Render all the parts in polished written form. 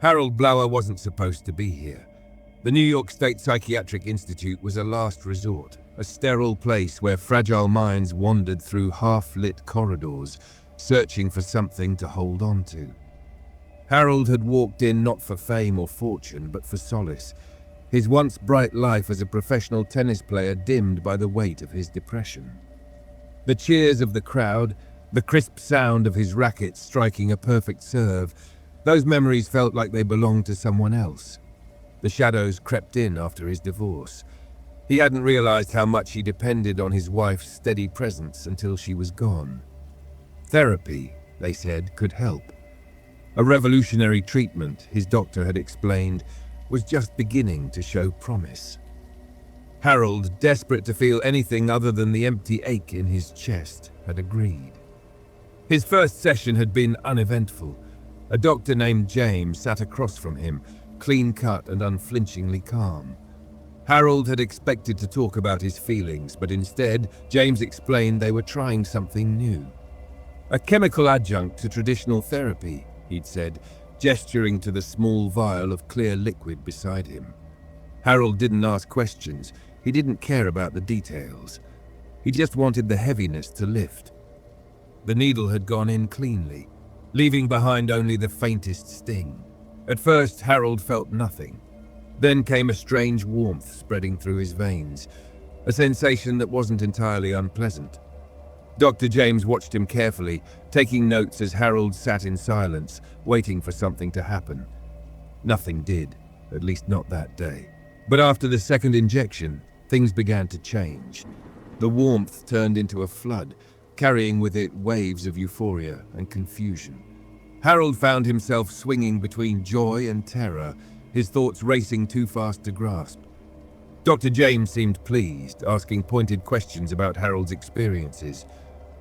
Harold Blauer wasn't supposed to be here. The New York State Psychiatric Institute was a last resort, a sterile place where fragile minds wandered through half-lit corridors, searching for something to hold on to. Harold had walked in not for fame or fortune, but for solace, his once bright life as a professional tennis player dimmed by the weight of his depression. The cheers of the crowd, the crisp sound of his racket striking a perfect serve, those memories felt like they belonged to someone else. The shadows crept in after his divorce. He hadn't realized how much he depended on his wife's steady presence until she was gone. Therapy, they said, could help. A revolutionary treatment, his doctor had explained, was just beginning to show promise. Harold, desperate to feel anything other than the empty ache in his chest, had agreed. His first session had been uneventful. A doctor named James sat across from him, clean-cut and unflinchingly calm. Harold had expected to talk about his feelings, but instead, James explained they were trying something new. A chemical adjunct to traditional therapy, he'd said, gesturing to the small vial of clear liquid beside him. Harold didn't ask questions. He didn't care about the details. He just wanted the heaviness to lift. The needle had gone in cleanly, leaving behind only the faintest sting. At first, Harold felt nothing. Then came a strange warmth spreading through his veins, a sensation that wasn't entirely unpleasant. Dr. James watched him carefully, taking notes as Harold sat in silence, waiting for something to happen. Nothing did, at least not that day. But after the second injection, things began to change. The warmth turned into a flood, carrying with it waves of euphoria and confusion. Harold found himself swinging between joy and terror, his thoughts racing too fast to grasp. Dr. James seemed pleased, asking pointed questions about Harold's experiences.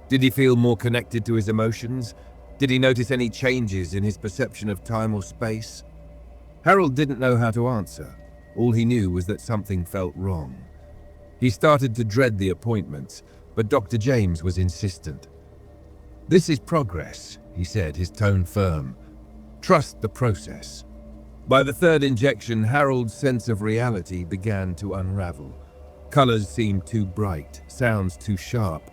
Did he feel more connected to his emotions? Did he notice any changes in his perception of time or space? Harold didn't know how to answer. All he knew was that something felt wrong. He started to dread the appointments, but Dr. James was insistent. "This is progress," he said, his tone firm. "Trust the process." By the third injection, Harold's sense of reality began to unravel. Colors seemed too bright, sounds too sharp.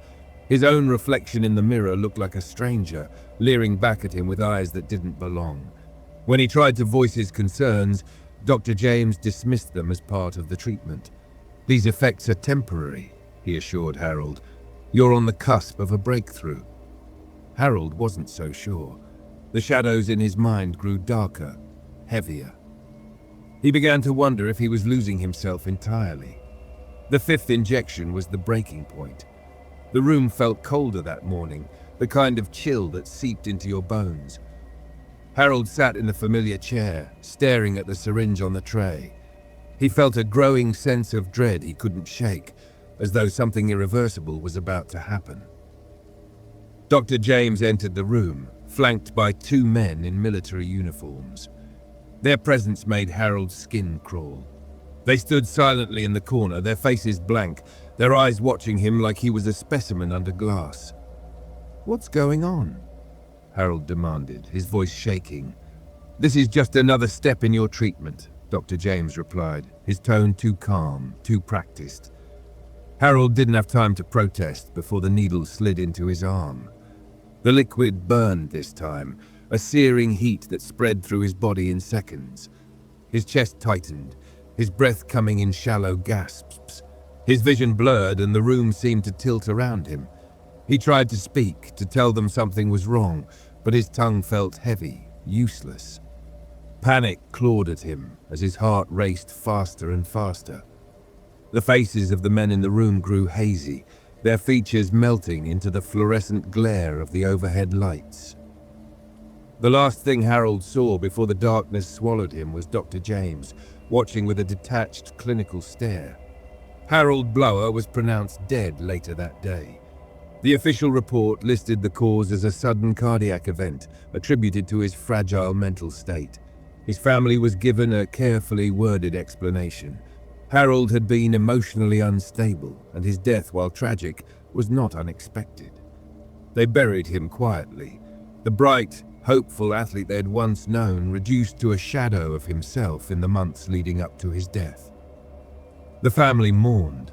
His own reflection in the mirror looked like a stranger, leering back at him with eyes that didn't belong. When he tried to voice his concerns, Dr. James dismissed them as part of the treatment. "These effects are temporary," he assured Harold. "You're on the cusp of a breakthrough." Harold wasn't so sure. The shadows in his mind grew darker, heavier. He began to wonder if he was losing himself entirely. The fifth injection was the breaking point. The room felt colder that morning, the kind of chill that seeped into your bones. Harold sat in the familiar chair, staring at the syringe on the tray. He felt a growing sense of dread he couldn't shake, as though something irreversible was about to happen. Dr. James entered the room, flanked by two men in military uniforms. Their presence made Harold's skin crawl. They stood silently in the corner, their faces blank, their eyes watching him like he was a specimen under glass. "What's going on?" Harold demanded, his voice shaking. "This is just another step in your treatment," Dr. James replied, his tone too calm, too practiced. Harold didn't have time to protest before the needle slid into his arm. The liquid burned this time, a searing heat that spread through his body in seconds. His chest tightened, his breath coming in shallow gasps. His vision blurred and the room seemed to tilt around him. He tried to speak, to tell them something was wrong, but his tongue felt heavy, useless. Panic clawed at him as his heart raced faster and faster. The faces of the men in the room grew hazy, their features melting into the fluorescent glare of the overhead lights. The last thing Harold saw before the darkness swallowed him was Dr. James, watching with a detached, clinical stare. Harold Blauer was pronounced dead later that day. The official report listed the cause as a sudden cardiac event attributed to his fragile mental state. His family was given a carefully worded explanation. Harold had been emotionally unstable, and his death, while tragic, was not unexpected. They buried him quietly. The bright, hopeful athlete they had once known reduced to a shadow of himself in the months leading up to his death. The family mourned,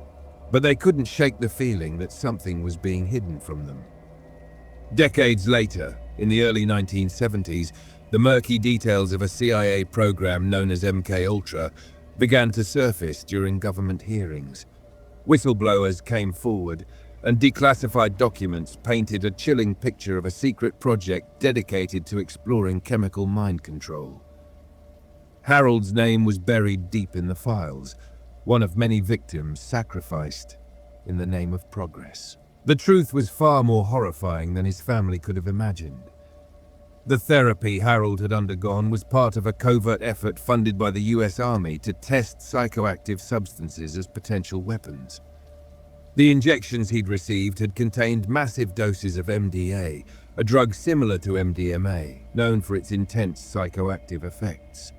but they couldn't shake the feeling that something was being hidden from them. Decades later, in the early 1970s, the murky details of a CIA program known as MK-Ultra began to surface during government hearings. Whistleblowers came forward, and declassified documents painted a chilling picture of a secret project dedicated to exploring chemical mind control. Harold's name was buried deep in the files, one of many victims sacrificed in the name of progress. The truth was far more horrifying than his family could have imagined. The therapy Harold had undergone was part of a covert effort funded by the US Army to test psychoactive substances as potential weapons. The injections he'd received had contained massive doses of MDA, a drug similar to MDMA, known for its intense psychoactive effects.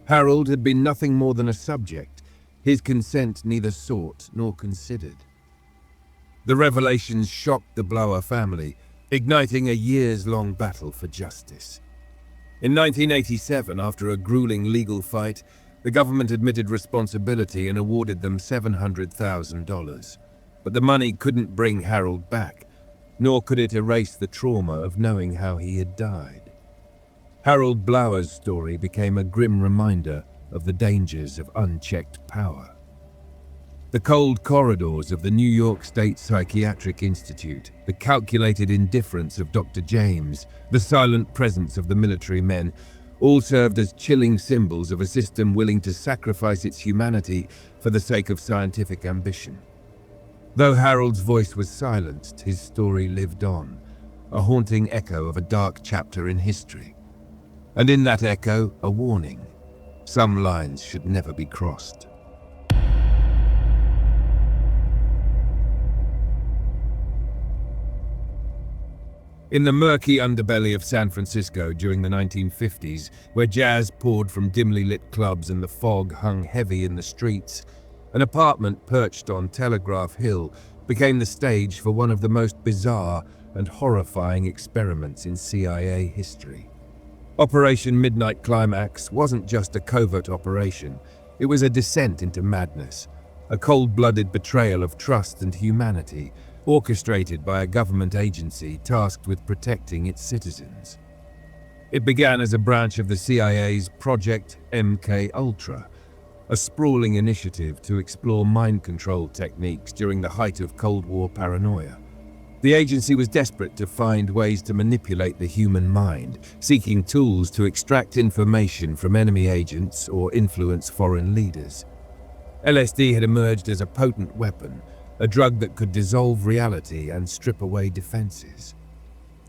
Harold had been nothing more than a subject, his consent neither sought nor considered. The revelations shocked the Blauer family, igniting a years-long battle for justice. In 1987, after a grueling legal fight, the government admitted responsibility and awarded them $700,000. But the money couldn't bring Harold back, nor could it erase the trauma of knowing how he had died. Harold Blauer's story became a grim reminder of the dangers of unchecked power. The cold corridors of the New York State Psychiatric Institute, the calculated indifference of Dr. James, the silent presence of the military men, all served as chilling symbols of a system willing to sacrifice its humanity for the sake of scientific ambition. Though Harold's voice was silenced, his story lived on, a haunting echo of a dark chapter in history. And in that echo, a warning. Some lines should never be crossed. In the murky underbelly of San Francisco during the 1950s, where jazz poured from dimly lit clubs and the fog hung heavy in the streets, an apartment perched on Telegraph Hill became the stage for one of the most bizarre and horrifying experiments in CIA history. Operation Midnight Climax wasn't just a covert operation, it was a descent into madness, a cold-blooded betrayal of trust and humanity, orchestrated by a government agency tasked with protecting its citizens. It began as a branch of the CIA's Project MK-Ultra, a sprawling initiative to explore mind control techniques during the height of Cold War paranoia. The agency was desperate to find ways to manipulate the human mind, seeking tools to extract information from enemy agents or influence foreign leaders. LSD had emerged as a potent weapon, a drug that could dissolve reality and strip away defenses.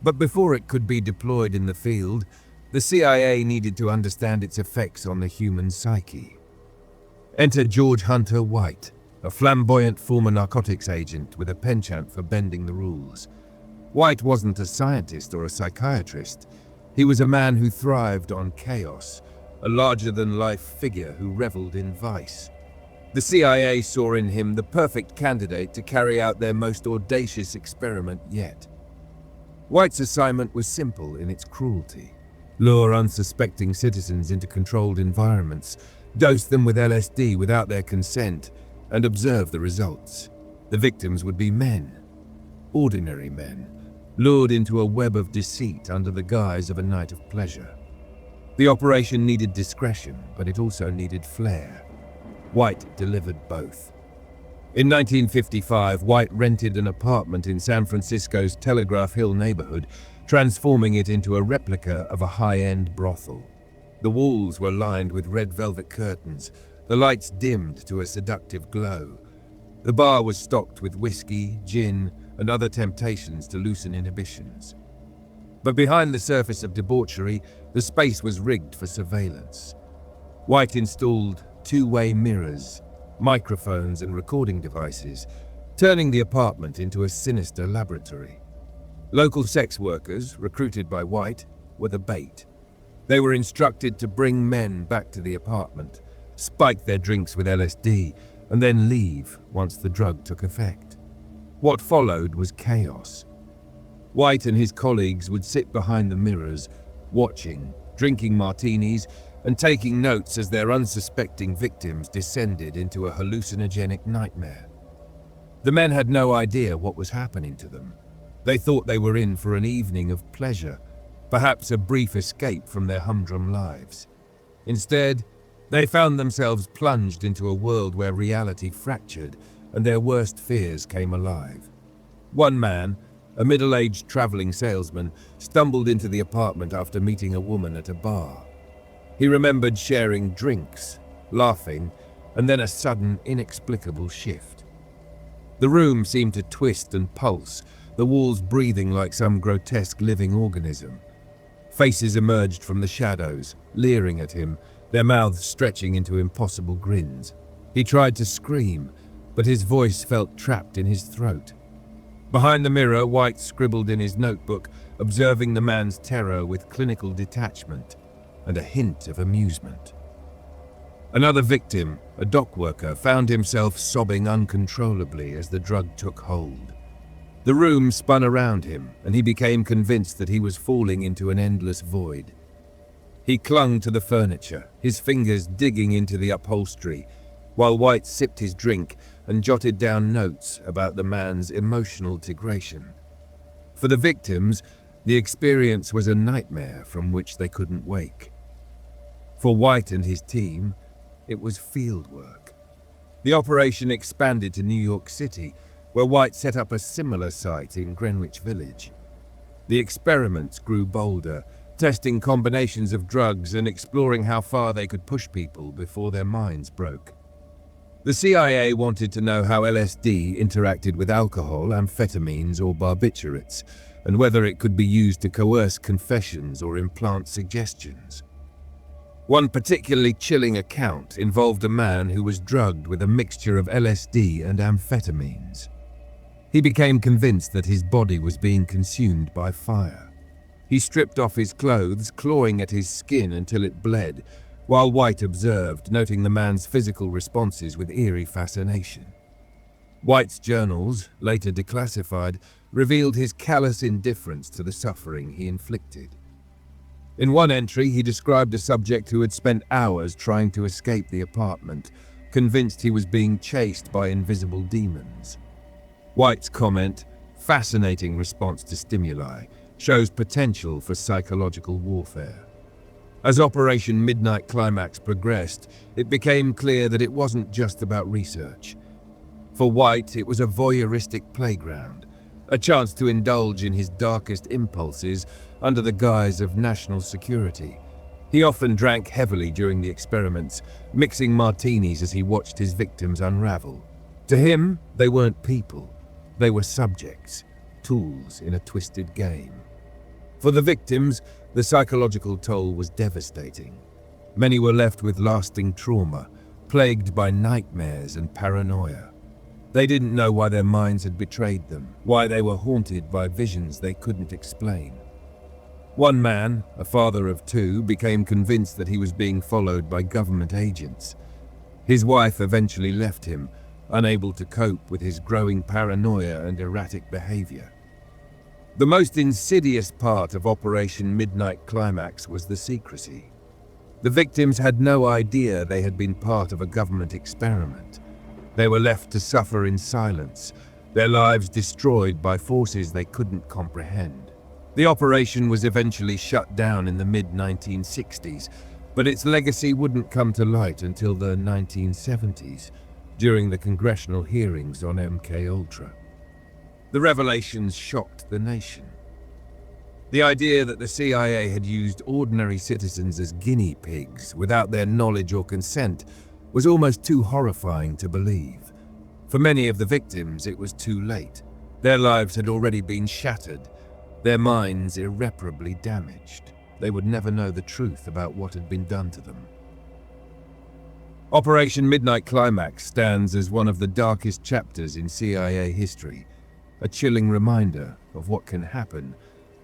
But before it could be deployed in the field, the CIA needed to understand its effects on the human psyche. Enter George Hunter White, a flamboyant former narcotics agent with a penchant for bending the rules. White wasn't a scientist or a psychiatrist. He was a man who thrived on chaos, a larger-than-life figure who reveled in vice. The CIA saw in him the perfect candidate to carry out their most audacious experiment yet. White's assignment was simple in its cruelty. Lure unsuspecting citizens into controlled environments, dose them with LSD without their consent, and observe the results. The victims would be men, ordinary men, lured into a web of deceit under the guise of a night of pleasure. The operation needed discretion, but it also needed flair. White delivered both. In 1955, White rented an apartment in San Francisco's Telegraph Hill neighborhood, transforming it into a replica of a high-end brothel. The walls were lined with red velvet curtains, the lights dimmed to a seductive glow. The bar was stocked with whiskey, gin, and other temptations to loosen inhibitions. But behind the surface of debauchery, the space was rigged for surveillance. White installed two-way mirrors, microphones, and recording devices, turning the apartment into a sinister laboratory. Local sex workers, recruited by White, were the bait. They were instructed to bring men back to the apartment, spike their drinks with LSD, and then leave once the drug took effect. What followed was chaos. White and his colleagues would sit behind the mirrors, watching, drinking martinis, and taking notes as their unsuspecting victims descended into a hallucinogenic nightmare. The men had no idea what was happening to them. They thought they were in for an evening of pleasure, perhaps a brief escape from their humdrum lives. Instead, they found themselves plunged into a world where reality fractured and their worst fears came alive. One man, a middle-aged traveling salesman, stumbled into the apartment after meeting a woman at a bar. He remembered sharing drinks, laughing, and then a sudden, inexplicable shift. The room seemed to twist and pulse, the walls breathing like some grotesque living organism. Faces emerged from the shadows, leering at him, their mouths stretching into impossible grins. He tried to scream, but his voice felt trapped in his throat. Behind the mirror, White scribbled in his notebook, observing the man's terror with clinical detachment and a hint of amusement. Another victim, a dock worker, found himself sobbing uncontrollably as the drug took hold. The room spun around him, and he became convinced that he was falling into an endless void. He clung to the furniture, his fingers digging into the upholstery, while White sipped his drink and jotted down notes about the man's emotional degradation. For the victims, the experience was a nightmare from which they couldn't wake. For White and his team, it was field work. The operation expanded to New York City, where White set up a similar site in Greenwich Village. The experiments grew bolder, testing combinations of drugs and exploring how far they could push people before their minds broke. The CIA wanted to know how LSD interacted with alcohol, amphetamines, or barbiturates, and whether it could be used to coerce confessions or implant suggestions. One particularly chilling account involved a man who was drugged with a mixture of LSD and amphetamines. He became convinced that his body was being consumed by fire. He stripped off his clothes, clawing at his skin until it bled, while White observed, noting the man's physical responses with eerie fascination. White's journals, later declassified, revealed his callous indifference to the suffering he inflicted. In one entry, he described a subject who had spent hours trying to escape the apartment, convinced he was being chased by invisible demons. White's comment, "Fascinating response to stimuli," shows potential for psychological warfare. As Operation Midnight Climax progressed, it became clear that it wasn't just about research. For White, it was a voyeuristic playground, a chance to indulge in his darkest impulses under the guise of national security. He often drank heavily during the experiments, mixing martinis as he watched his victims unravel. To him, they weren't people. They were subjects, tools in a twisted game. For the victims, the psychological toll was devastating. Many were left with lasting trauma, plagued by nightmares and paranoia. They didn't know why their minds had betrayed them, why they were haunted by visions they couldn't explain. One man, a father of two, became convinced that he was being followed by government agents. His wife eventually left him, unable to cope with his growing paranoia and erratic behavior. The most insidious part of Operation Midnight Climax was the secrecy. The victims had no idea they had been part of a government experiment. They were left to suffer in silence, their lives destroyed by forces they couldn't comprehend. The operation was eventually shut down in the mid-1960s, but its legacy wouldn't come to light until the 1970s, during the congressional hearings on MKUltra. The revelations shocked the nation. The idea that the CIA had used ordinary citizens as guinea pigs without their knowledge or consent was almost too horrifying to believe. For many of the victims, it was too late. Their lives had already been shattered, their minds irreparably damaged. They would never know the truth about what had been done to them. Operation Midnight Climax stands as one of the darkest chapters in CIA history, a chilling reminder of what can happen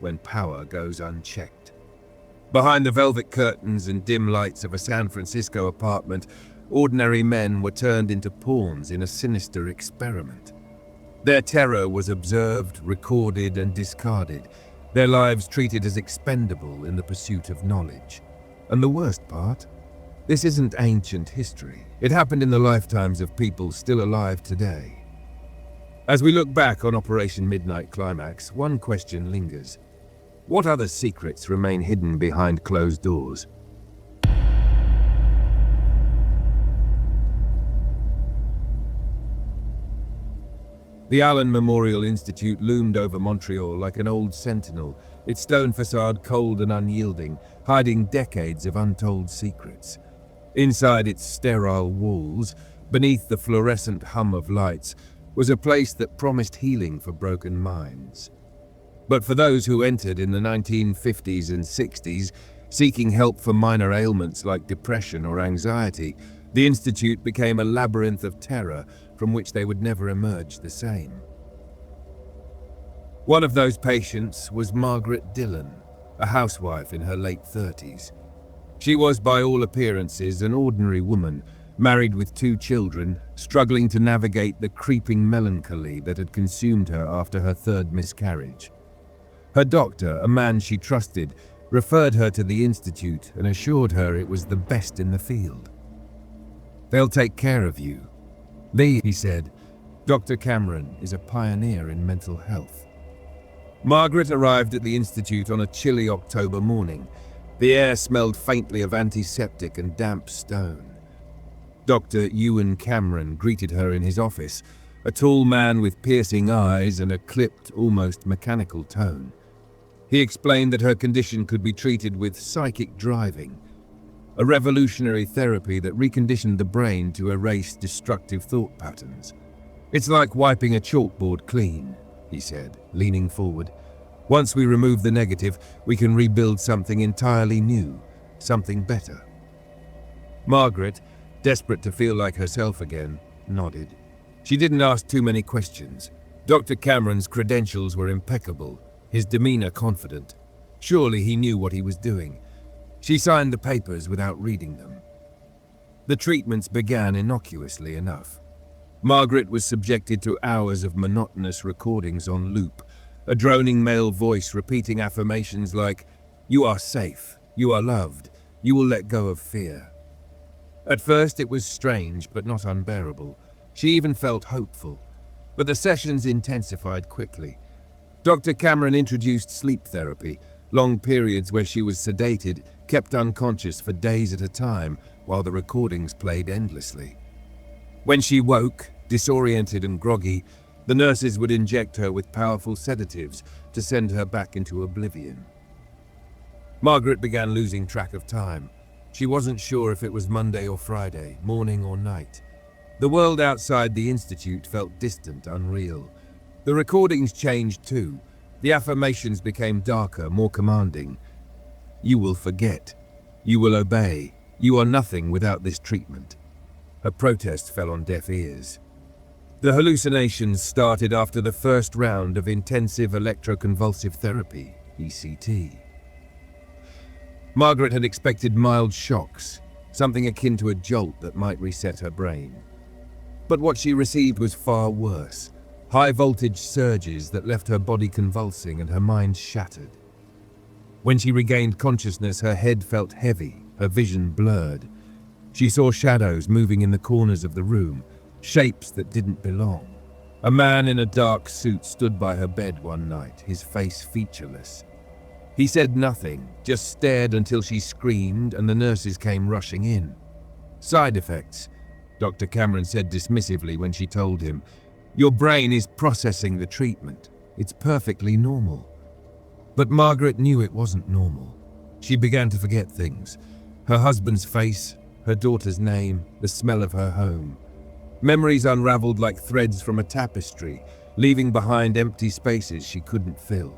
when power goes unchecked. Behind the velvet curtains and dim lights of a San Francisco apartment, ordinary men were turned into pawns in a sinister experiment. Their terror was observed, recorded, and discarded, their lives treated as expendable in the pursuit of knowledge. And the worst part? This isn't ancient history. It happened in the lifetimes of people still alive today. As we look back on Operation Midnight Climax, one question lingers. What other secrets remain hidden behind closed doors? The Allan Memorial Institute loomed over Montreal like an old sentinel, its stone facade cold and unyielding, hiding decades of untold secrets. Inside its sterile walls, beneath the fluorescent hum of lights, was a place that promised healing for broken minds. But for those who entered in the 1950s and 60s, seeking help for minor ailments like depression or anxiety, the Institute became a labyrinth of terror from which they would never emerge the same. One of those patients was Margaret Dillon, a housewife in her late 30s. She was, by all appearances, an ordinary woman, married with 2 children, struggling to navigate the creeping melancholy that had consumed her after her 3rd miscarriage. Her doctor, a man she trusted, referred her to the Institute and assured her it was the best in the field. "They'll take care of you. He said, Dr. Cameron is a pioneer in mental health." Margaret arrived at the Institute on a chilly October morning. The air smelled faintly of antiseptic and damp stone. Dr. Ewen Cameron greeted her in his office, a tall man with piercing eyes and a clipped, almost mechanical tone. He explained that her condition could be treated with psychic driving, a revolutionary therapy that reconditioned the brain to erase destructive thought patterns. "It's like wiping a chalkboard clean," he said, leaning forward. "Once we remove the negative, we can rebuild something entirely new, something better." Margaret, desperate to feel like herself again, nodded. She didn't ask too many questions. Dr. Cameron's credentials were impeccable, his demeanor confident. Surely he knew what he was doing. She signed the papers without reading them. The treatments began innocuously enough. Margaret was subjected to hours of monotonous recordings on loop, a droning male voice repeating affirmations like, "You are safe, you are loved, you will let go of fear." At first it was strange but not unbearable. She even felt hopeful. But the sessions intensified quickly. Dr. Cameron introduced sleep therapy, long periods where she was sedated, kept unconscious for days at a time, while the recordings played endlessly. When she woke, disoriented and groggy, the nurses would inject her with powerful sedatives to send her back into oblivion. Margaret began losing track of time. She wasn't sure if it was Monday or Friday, morning or night. The world outside the Institute felt distant, unreal. The recordings changed too. The affirmations became darker, more commanding. "You will forget. You will obey. You are nothing without this treatment." Her protest fell on deaf ears. The hallucinations started after the first round of intensive electroconvulsive therapy, ECT. Margaret had expected mild shocks, something akin to a jolt that might reset her brain. But what she received was far worse. High-voltage surges that left her body convulsing and her mind shattered. When she regained consciousness, her head felt heavy, her vision blurred. She saw shadows moving in the corners of the room, shapes that didn't belong. A man in a dark suit stood by her bed one night, his face featureless. He said nothing, just stared until she screamed and the nurses came rushing in. "Side effects," Dr. Cameron said dismissively when she told him. "Your brain is processing the treatment. It's perfectly normal." But Margaret knew it wasn't normal. She began to forget things. Her husband's face, her daughter's name, the smell of her home. Memories unraveled like threads from a tapestry, leaving behind empty spaces she couldn't fill.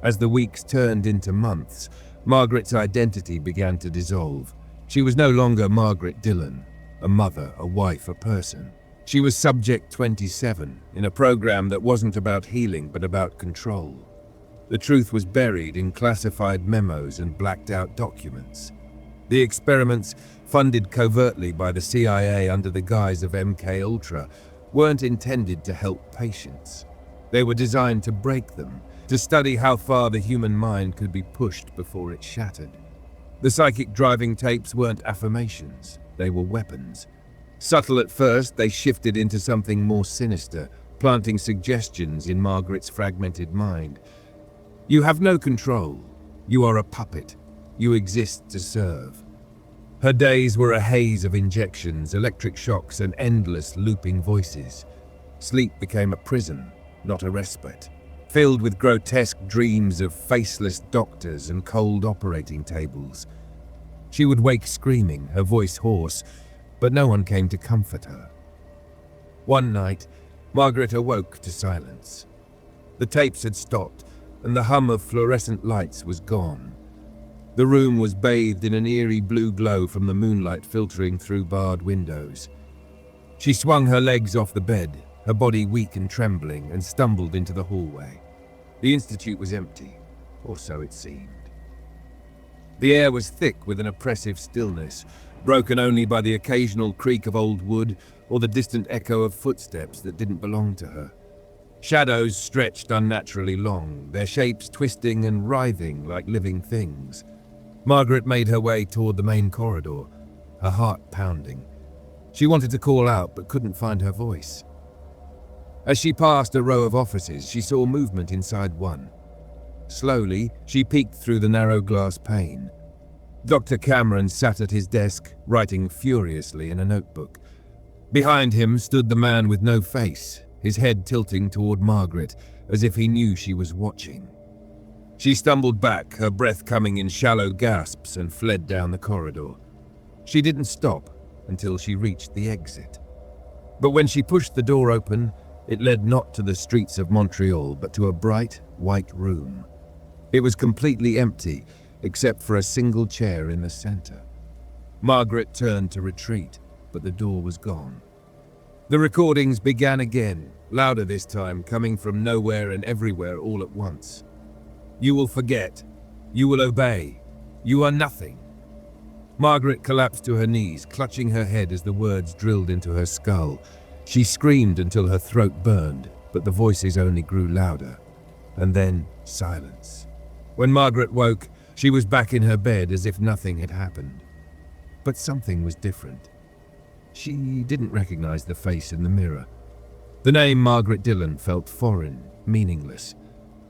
As the weeks turned into months, Margaret's identity began to dissolve. She was no longer Margaret Dillon, a mother, a wife, a person. She was Subject 27, in a program that wasn't about healing but about control. The truth was buried in classified memos and blacked-out documents. The experiments, funded covertly by the CIA under the guise of MK Ultra, weren't intended to help patients. They were designed to break them, to study how far the human mind could be pushed before it shattered. The psychic driving tapes weren't affirmations, they were weapons. Subtle at first, they shifted into something more sinister, planting suggestions in Margaret's fragmented mind. You have no control. You are a puppet. You exist to serve. Her days were a haze of injections, electric shocks, and endless looping voices. Sleep became a prison, not a respite, filled with grotesque dreams of faceless doctors and cold operating tables. She would wake screaming, her voice hoarse, but no one came to comfort her. One night, Margaret awoke to silence. The tapes had stopped, and the hum of fluorescent lights was gone. The room was bathed in an eerie blue glow from the moonlight filtering through barred windows. She swung her legs off the bed, her body weak and trembling, and stumbled into the hallway. The institute was empty, or so it seemed. The air was thick with an oppressive stillness, broken only by the occasional creak of old wood or the distant echo of footsteps that didn't belong to her. Shadows stretched unnaturally long, their shapes twisting and writhing like living things. Margaret made her way toward the main corridor, her heart pounding. She wanted to call out but couldn't find her voice. As she passed a row of offices, she saw movement inside one. Slowly, she peeked through the narrow glass pane. Dr. Cameron sat at his desk, writing furiously in a notebook. Behind him stood the man with no face, his head tilting toward Margaret, as if he knew she was watching. She stumbled back, her breath coming in shallow gasps, and fled down the corridor. She didn't stop until she reached the exit. But when she pushed the door open, it led not to the streets of Montreal, but to a bright, white room. It was completely empty, except for a single chair in the center. Margaret turned to retreat, but the door was gone. The recordings began again, louder this time, coming from nowhere and everywhere all at once. You will forget. You will obey. You are nothing. Margaret collapsed to her knees, clutching her head as the words drilled into her skull. She screamed until her throat burned, but the voices only grew louder. And then silence. When Margaret woke, she was back in her bed as if nothing had happened. But something was different. She didn't recognize the face in the mirror. The name Margaret Dillon felt foreign, meaningless.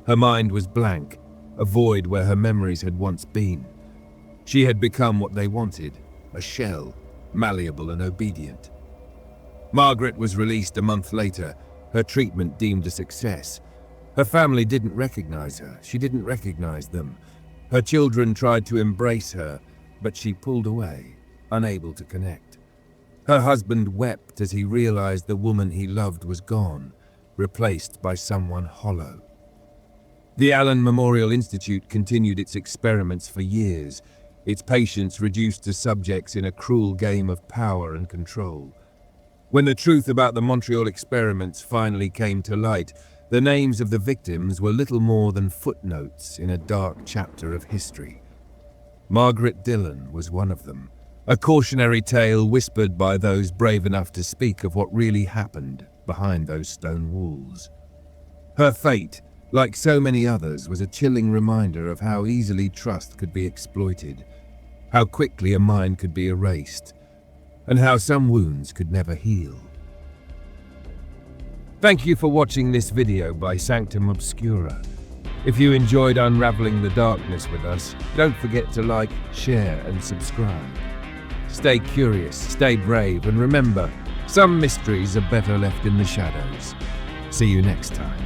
Her mind was blank, a void where her memories had once been. She had become what they wanted, a shell, malleable and obedient. Margaret was released a month later, her treatment deemed a success. Her family didn't recognize her, she didn't recognize them. Her children tried to embrace her, but she pulled away, unable to connect. Her husband wept as he realized the woman he loved was gone, replaced by someone hollow. The Allan Memorial Institute continued its experiments for years, its patients reduced to subjects in a cruel game of power and control. When the truth about the Montreal Experiments finally came to light, the names of the victims were little more than footnotes in a dark chapter of history. Margaret Dillon was one of them, a cautionary tale whispered by those brave enough to speak of what really happened behind those stone walls. Her fate, like so many others, was a chilling reminder of how easily trust could be exploited, how quickly a mind could be erased, and how some wounds could never heal. Thank you for watching this video by Sanctum Obscura. If you enjoyed unraveling the darkness with us, don't forget to like, share, and subscribe. Stay curious, stay brave, and remember, some mysteries are better left in the shadows. See you next time.